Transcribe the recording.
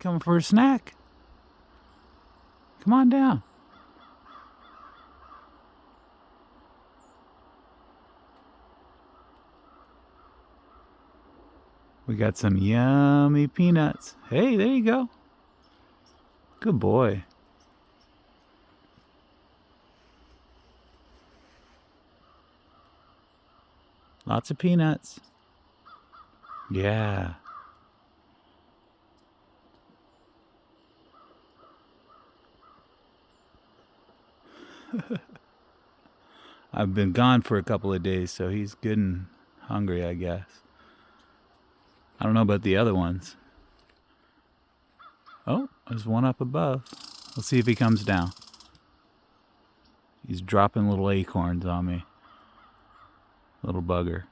Coming for a snack? Come on down. We got some yummy peanuts. Hey, there you go. Good boy. Lots of peanuts. Yeah. I've been gone for a couple of days, so he's good and hungry, I guess. I don't know about the other ones. Oh, there's one up above. Let's see if he comes down. He's dropping little acorns on me. Little bugger.